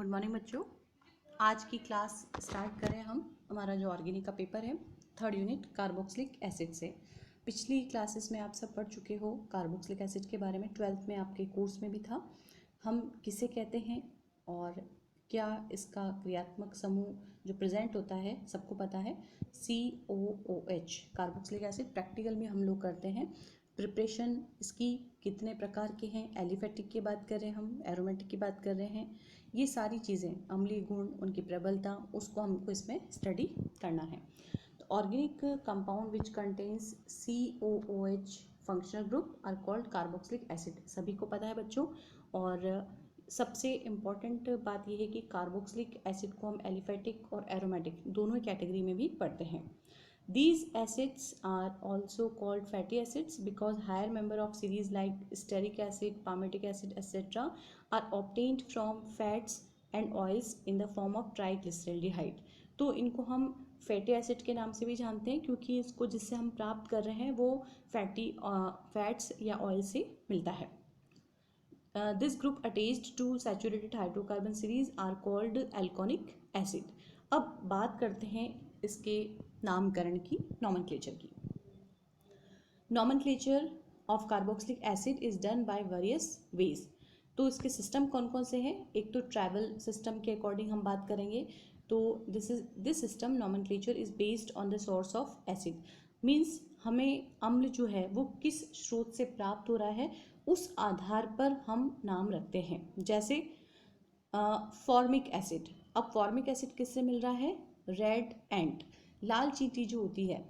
Good morning बच्चों। आज की क्लास स्टार्ट करें हम हमारा जो ऑर्गेनिक का पेपर है थर्ड यूनिट कार्बोक्सिलिक एसिड से। पिछली क्लासेस में आप सब पढ़ चुके हो कार्बोक्सिलिक एसिड के बारे में, 12th में आपके कोर्स में भी था। हम किसे कहते हैं और क्या इसका क्रियात्मक समूह जो प्रेजेंट होता है सबको पता है, COOH कार्बोक्सिलिक एसिड। प्रैक्टिकल में हम लोग करते हैं प्रिपरेशन इसकी, कितने प्रकार के हैं, एलिफेटिक की बात कर रहे हैं, हम एरोमेटिक की बात कर रहे हैं। ये सारी चीज़ें, अम्लीय गुण, उनकी प्रबलता, उसको हमको इसमें स्टडी करना है। तो organic compound which contains COOH functional group are called carboxylic acid, सभी को पता है बच्चों। और सबसे इम्पॉर्टेंट बात यह है कि कार्बोक्सिलिक एसिड को हम एलिफेटिक और एरोमेटिक दोनों ही कैटेगरी में भी पढ़ते हैं। These acids are also called fatty acids because higher member of series like stearic acid, palmitic acid, etc. are obtained from fats and oils in the form of triglyceraldehyde। तो इनको हम fatty acid के नाम से भी जानते हैं क्योंकि इसको जिससे हम प्राप्त कर रहे हैं वो फैट्स या ऑयल से मिलता है। This group attached to saturated hydrocarbon series are called alkonic acid। अब बात करते हैं इसके नामकरण की, नॉमेनक्लेचर की। Nomenclature of carboxylic acid is done by various ways. तो इसके सिस्टम कौन कौन से हैं? एक तो ट्रैवल सिस्टम के अकॉर्डिंग हम बात करेंगे। तो this system nomenclature is based on the source of acid. Means हमें अम्ल जो है वो किस स्रोत से प्राप्त हो रहा है उस आधार पर हम नाम रखते हैं। जैसे फॉर्मिक एसिड। अब फॉर्मिक एसिड किससे मिल रहा है? रेड एंट, लाल चींटी जो होती है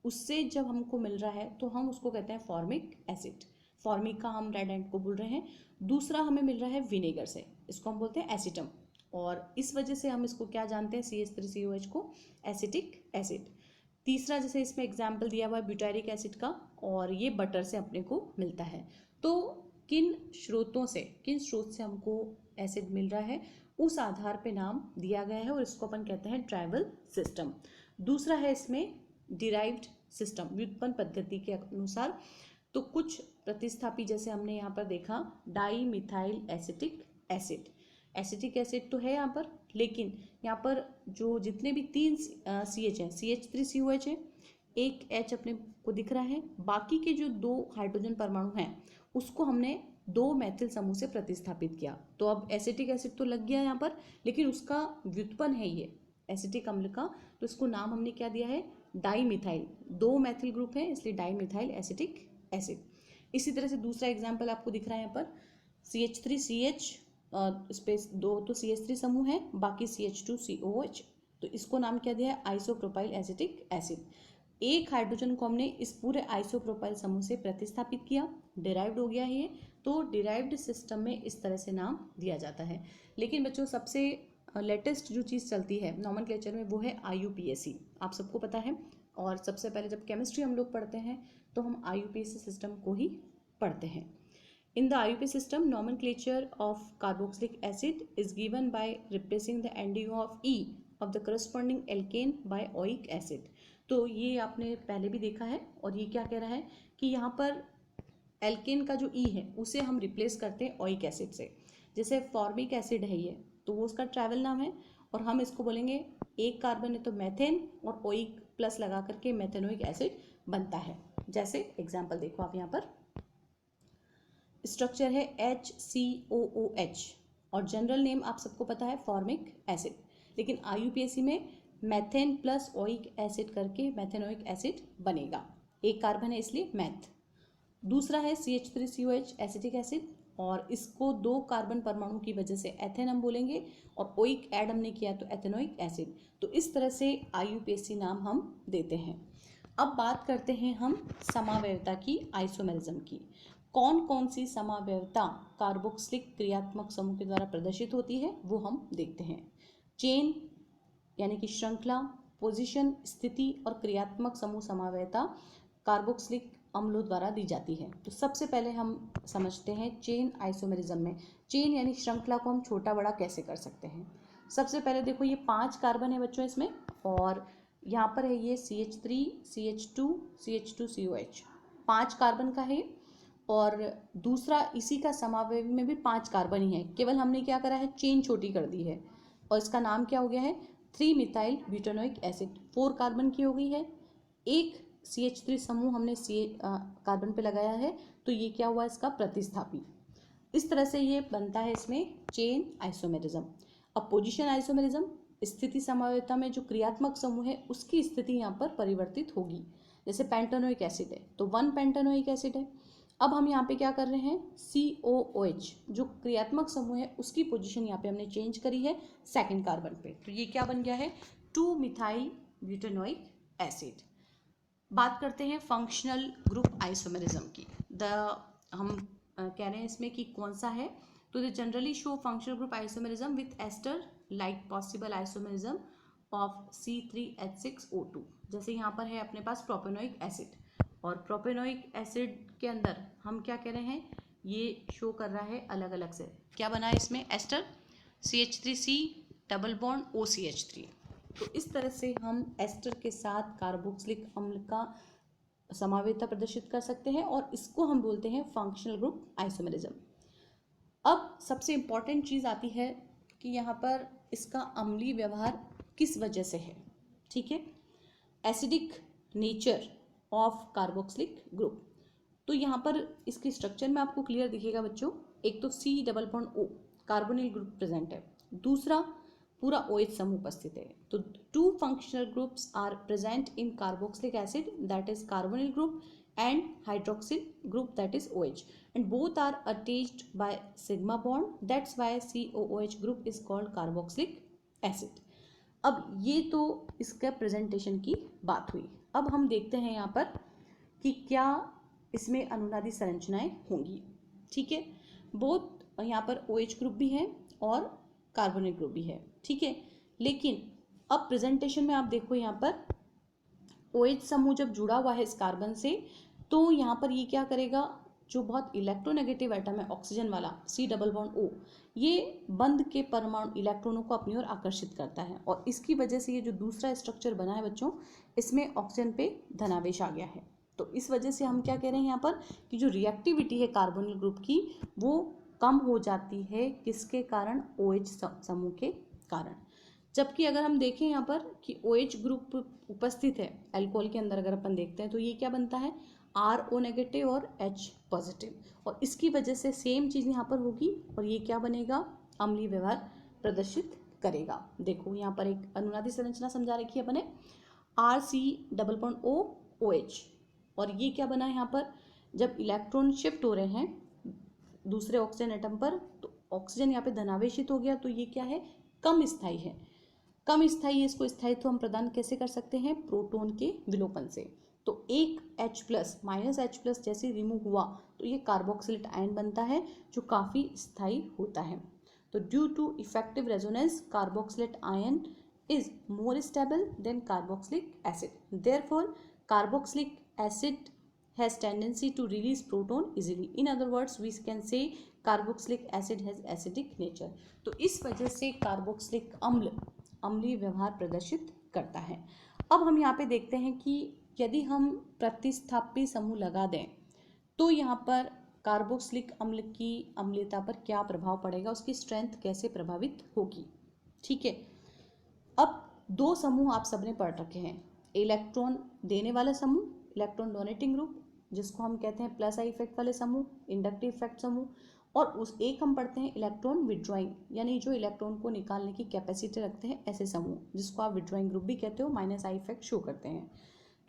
उससे जब हमको मिल रहा है तो हम उसको कहते हैं फॉर्मिक एसिड। फॉर्मिक का हम रेड एंट को बोल रहे हैं। दूसरा हमें मिल रहा है विनेगर से, इसको हम बोलते हैं एसिटम, और इस वजह से हम इसको क्या जानते हैं, CH3COH को एसिटिक एसिड। तीसरा जैसे इसमें एग्जाम्पल दिया हुआ है ब्यूटारिक एसिड का, और ये बटर से अपने को मिलता है। तो किन स्रोत से हमको एसिड मिल रहा है उस आधार पे नाम दिया गया है और इसको अपन कहते हैं ट्राइबल सिस्टम। दूसरा है इसमें डिराइव्ड सिस्टम, व्युत्पन्न पद्धति के अनुसार। तो कुछ प्रतिस्थापी जैसे हमने यहाँ पर देखा di methyl acetic acid. Acetic acid तो है यहाँ पर, लेकिन यहाँ पर जो जितने भी 3 CH हैं, CH3COH है, एक H अपने को दिख रहा है, बाकी के जो 2 हाइड्रोजन परमाणु हैं उसको हमने 2 मैथिल समूह से प्रतिस्थापित किया। तो अब एसिटिक एसिड तो लग गया यहाँ पर, लेकिन उसका व्युत्पन्न है ये एसिटिक अम्ल का, तो इसको नाम हमने क्या दिया है, डाई मिथाइल। 2 मैथिल ग्रुप है इसलिए डाई मिथाइल एसिटिक एसिड। इसी तरह से दूसरा एग्जाम्पल आपको दिख रहा है यहाँ पर CH3CH स्पेस 2 तो CH3 समूह है, बाकी CH2COH, तो इसको नाम क्या दिया है, आइसोप्रोपाइल एसिटिक एसिड। एक हाइड्रोजन को हमने इस पूरे आइसोप्रोपाइल समूह से प्रतिस्थापित किया, डिराइव्ड हो गया है ये। तो डिराइव्ड सिस्टम में इस तरह से नाम दिया जाता है। लेकिन बच्चों सबसे लेटेस्ट जो चीज़ चलती है नॉमेनक्लेचर में वो है IUPAC, आप सबको पता है। और सबसे पहले जब केमिस्ट्री हम लोग पढ़ते हैं तो हम IUPAC सिस्टम को ही पढ़ते हैं। In the IUPAC system, nomenclature of carboxylic acid is given by replacing the NDO of E of the corresponding alkane by oic acid। तो ये आपने पहले भी देखा है, और ये क्या कह रहा है कि यहाँ पर एल्केन का जो E है उसे हम रिप्लेस करते हैं ओइक एसिड से। जैसे फॉर्मिक एसिड है ये, तो वो उसका ट्रैवल नाम है, और हम इसको बोलेंगे एक कार्बन है तो मैथेन और ओइक प्लस लगा करके मैथेनोइक एसिड बनता है। जैसे एग्जाम्पल देखो आप, यहाँ पर स्ट्रक्चर है HCOOH और जनरल नेम आप सबको पता है फॉर्मिक एसिड, लेकिन IUPAC में मैथेन प्लस ओइक एसिड करके मैथेनोइक एसिड बनेगा। एक कार्बन है इसलिए मैथ। दूसरा है CH3COH एसिटिक एसिड, और इसको 2 कार्बन परमाणु की वजह से एथेन हम बोलेंगे, और ओइक ऐड हमने किया तो एथेनोइक एसिड। तो इस तरह से IUPAC नाम हम देते हैं। अब बात करते हैं हम समावयवता की, आइसोमेरिज्म की। कौन कौन सी समावयवता कार्बोक्सिलिक क्रियात्मक समूह के द्वारा प्रदर्शित होती है वो हम देखते हैं। चेन यानी कि श्रृंखला, पोजीशन स्थिति और क्रियात्मक समूह समावयवता कार्बोक्सिलिक अम्लों द्वारा दी जाती है। तो सबसे पहले हम समझते हैं चेन आइसोमेरिज्म में। चेन यानी श्रृंखला को हम छोटा बड़ा कैसे कर सकते हैं। सबसे पहले देखो ये 5 कार्बन है बच्चों इसमें, और यहाँ पर है ये CH3 CH2 CH2COH, 5 कार्बन का है। और दूसरा इसी का समावेवी में भी 5 कार्बन ही है, केवल हमने क्या करा है, चेन छोटी कर दी है और इसका नाम क्या हो गया है, 3 मिथाइल ब्यूटानोइक एसिड। 4 कार्बन की हो गई है, एक CH3 समूह हमने कार्बन पे लगाया है, तो ये क्या हुआ इसका प्रतिस्थापी। इस तरह से ये बनता है इसमें चेन आइसोमेरिज्म। अब पोजीशन आइसोमेरिज्म, स्थिति समावेशिता में जो क्रियात्मक समूह है उसकी स्थिति यहाँ पर परिवर्तित होगी। जैसे पेंटानोइक एसिड है तो 1 पेंटानोइक एसिड है। अब हम यहाँ पे क्या कर रहे हैं, COOH जो क्रियात्मक समूह है उसकी पोजीशन यहाँ पे हमने चेंज करी है सेकंड कार्बन पे, तो ये क्या बन गया है, 2 मिथाइल ब्यूटानोइक एसिड। बात करते हैं फंक्शनल ग्रुप आइसोमेरिज्म की। हम कह रहे हैं इसमें कि कौन सा है, तो they generally show functional group isomerism with ester like possible isomerism of C3H6O2। जैसे यहाँ पर है अपने पास प्रोपेनोइक एसिड, और प्रोपेनोइक एसिड के अंदर हम क्या कह रहे हैं, ये शो कर रहा है अलग अलग से, क्या बना है इसमें ester CH3C double bond OCH3। तो इस तरह से हम एस्टर के साथ कार्बोक्सिलिक अम्ल का समावेशिता प्रदर्शित कर सकते हैं और इसको हम बोलते हैं फंक्शनल ग्रुप आइसोमेरिज्म। अब सबसे इम्पॉर्टेंट चीज़ आती है कि यहाँ पर इसका अम्लीय व्यवहार किस वजह से है, ठीक है, acidic nature of carboxylic group. तो यहाँ पर इसके स्ट्रक्चर में आपको क्लियर दिखेगा बच्चों, एक तो C double bond O carbonyl group present है, दूसरा पूरा OH समूह उपस्थित है। तो 2 functional groups are present in carboxylic acid, that is carbonyl group, and hydroxyl group, that is OH, and both are attached by sigma bond, that's why COOH group is called carboxylic acid। अब ये तो इसका presentation की बात हुई। अब हम देखते हैं यहाँ पर कि क्या इसमें अनुनादी संरचनाएं होंगी, ठीक है। बहुत यहाँ पर OH ग्रुप भी है और कार्बोनिल ग्रुप भी है, ठीक है। लेकिन अब प्रेजेंटेशन में आप देखो यहाँ पर OH समूह जब जुड़ा हुआ है इस कार्बन से, तो यहाँ पर ये क्या करेगा, जो बहुत इलेक्ट्रोनेगेटिव एटम है ऑक्सीजन वाला C डबल बॉन्ड O, ये बंध के परमाणु इलेक्ट्रॉनों को अपनी ओर आकर्षित करता है और इसकी वजह से ये जो दूसरा स्ट्रक्चर बना है बच्चों, इसमें ऑक्सीजन पे धनावेश आ गया है। तो इस वजह से हम क्या कह रहे हैं यहाँ पर कि जो रिएक्टिविटी है कार्बोनिल ग्रुप की वो कम हो जाती है, किसके कारण, OH समूह के कारण। जबकि अगर हम देखें यहाँ पर कि OH ग्रुप उपस्थित है अल्कोहल के अंदर, अगर अपन देखते हैं तो ये क्या बनता है, RO नेगेटिव और H पॉजिटिव, और इसकी वजह से सेम चीज़ यहाँ पर होगी और ये क्या बनेगा, अम्लीय व्यवहार प्रदर्शित करेगा। देखो यहाँ पर एक अनुनादी संरचना समझा रखी है अपने, RC double bond O OH, और ये क्या बना है यहाँ पर, जब इलेक्ट्रॉन शिफ्ट हो रहे हैं दूसरे ऑक्सीजन एटम पर तो ऑक्सीजन यहाँ पे धनावेशित हो गया, तो ये क्या है, कम स्थायी है। कम स्थायी है, इसको स्थायित्व हम प्रदान कैसे कर सकते हैं, प्रोटॉन के विलोपन से। तो एक H plus minus H plus जैसे रिमूव हुआ तो ये कार्बोक्सिलेट आयन बनता है जो काफ़ी स्थायी होता है। तो due to effective resonance carboxylate ion is more stable than carboxylic acid. Therefore, carboxylic acid has tendency to release proton easily. In other words, we can say carboxylic acid has acidic nature. तो इस वजह से carboxylic अम्ल अम्लीय व्यवहार प्रदर्शित करता है। अब हम यहाँ पे देखते हैं कि यदि हम प्रतिस्थापी समूह लगा दें तो यहाँ पर कार्बोक्सिलिक अम्ल की अम्लीयता पर क्या प्रभाव पड़ेगा, उसकी स्ट्रेंथ कैसे प्रभावित होगी, ठीक है। अब 2 समूह आप सबने पढ़ रखे हैं, इलेक्ट्रॉन देने वाला समूह, इलेक्ट्रॉन डोनेटिंग ग्रुप जिसको हम कहते हैं प्लस आई इफेक्ट वाले समूह, इंडक्टिव इफेक्ट समूह, और उस एक हम पढ़ते हैं इलेक्ट्रॉन विड्रॉइंग, यानी जो इलेक्ट्रॉन को निकालने की कैपेसिटी रखते हैं ऐसे समूह, जिसको आप विड्रॉइंग ग्रुप भी कहते हो, माइनस आई इफेक्ट शो करते हैं।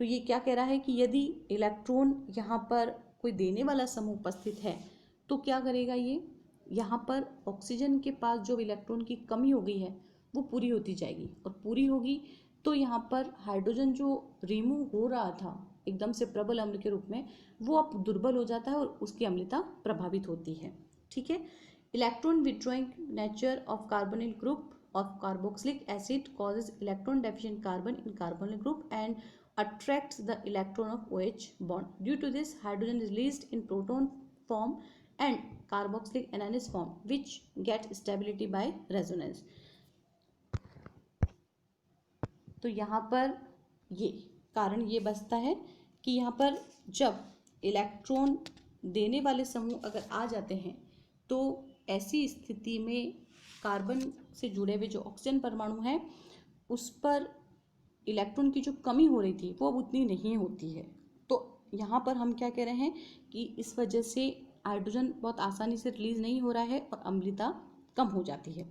तो ये क्या कह रहा है कि यदि इलेक्ट्रॉन यहाँ पर कोई देने वाला समूह उपस्थित है तो क्या करेगा, ये यहाँ पर ऑक्सीजन के पास जो इलेक्ट्रॉन की कमी हो गई है वो पूरी होती जाएगी, और पूरी होगी तो यहाँ पर हाइड्रोजन जो रिमूव हो रहा था एकदम से प्रबल अम्ल के रूप में, वो अब दुर्बल हो जाता है और उसकी अम्लता प्रभावित होती है, ठीक है। Electron withdrawing nature of carbonyl group of carboxylic acid causes electron deficient carbon in carbonyl group and attracts the electron of OH bond. Due to this, hydrogen is released in proton form and carboxylic anions form, which get stability by resonance. तो यहाँ पर ये कारण ये बचता है कि यहाँ पर जब इलेक्ट्रॉन देने वाले समूह अगर आ जाते हैं तो ऐसी स्थिति में कार्बन से जुड़े हुए जो ऑक्सीजन परमाणु हैं उस पर इलेक्ट्रॉन की जो कमी हो रही थी वो अब उतनी नहीं होती है। तो यहाँ पर हम क्या कह रहे हैं कि इस वजह से हाइड्रोजन बहुत आसानी से रिलीज नहीं हो रहा है और अम्लता कम हो जाती है।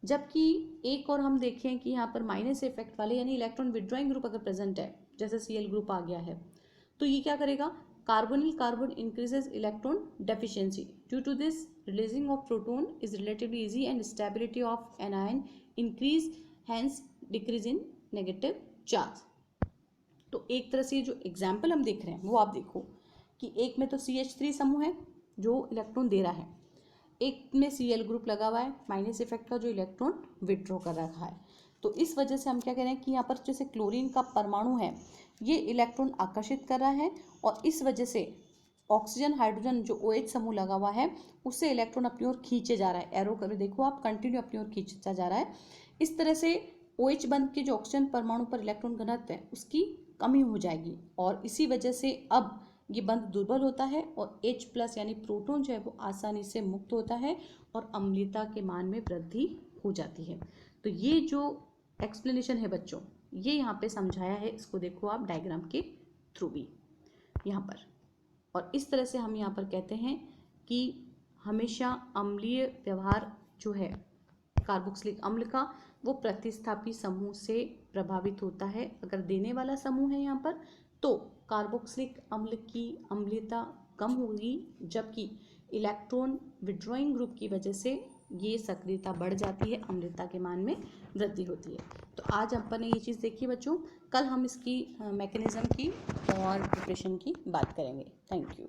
जबकि एक और हम देखें कि यहाँ पर माइनस इफेक्ट वाले यानी इलेक्ट्रॉन विड्रॉइंग ग्रुप अगर प्रेजेंट है, जैसे Cl ग्रुप आ गया है, तो ये क्या करेगा, carbonyl carbon increases electron deficiency. Due to this releasing of proton is relatively easy and stability of anion increase, hence decrease in negative charge. तो एक तरह से जो एग्जाम्पल हम देख रहे हैं वो आप देखो कि एक में तो CH3 समूह है जो इलेक्ट्रॉन दे रहा है, एक में Cl ग्रुप लगा हुआ है माइनस इफेक्ट का जो इलेक्ट्रॉन विड्रॉ कर रखा है। तो इस वजह से हम क्या कह रहे हैं कि यहाँ पर जैसे क्लोरीन का परमाणु है ये इलेक्ट्रॉन आकर्षित कर रहा है और इस वजह से ऑक्सीजन हाइड्रोजन जो OH समूह लगा हुआ है उससे इलेक्ट्रॉन अपनी ओर खींचे जा रहा है। एरो कर देखो आप, कंटिन्यू अपनी ओर खींचता जा रहा है। इस तरह से OH बंध के जो ऑक्सीजन परमाणु पर इलेक्ट्रॉन घनत्व है उसकी कमी हो जाएगी और इसी वजह से अब ये बंध दुर्बल होता है और H+ यानी प्रोटॉन जो है वो आसानी से मुक्त होता है और अम्लता के मान में वृद्धि हो जाती है। तो ये जो एक्सप्लेनेशन है बच्चों ये यहाँ पे समझाया है, इसको देखो आप डायग्राम के थ्रू भी यहाँ पर। और इस तरह से हम यहाँ पर कहते हैं कि हमेशा अम्लीय व्यवहार जो है कार्बोक्सिलिक अम्ल का वो प्रतिस्थापी समूह से प्रभावित होता है। अगर देने वाला समूह है यहाँ पर तो कार्बोक्सिलिक अम्ल की अम्लता कम होगी, जबकि इलेक्ट्रॉन विड्रॉइंग ग्रुप की वजह से ये सक्रियता बढ़ जाती है, अम्लता के मान में वृद्धि होती है। तो आज अपन ने ये चीज़ देखी बच्चों, कल हम इसकी मैकेनिज्म की और प्रिपरेशन की बात करेंगे। Thank you.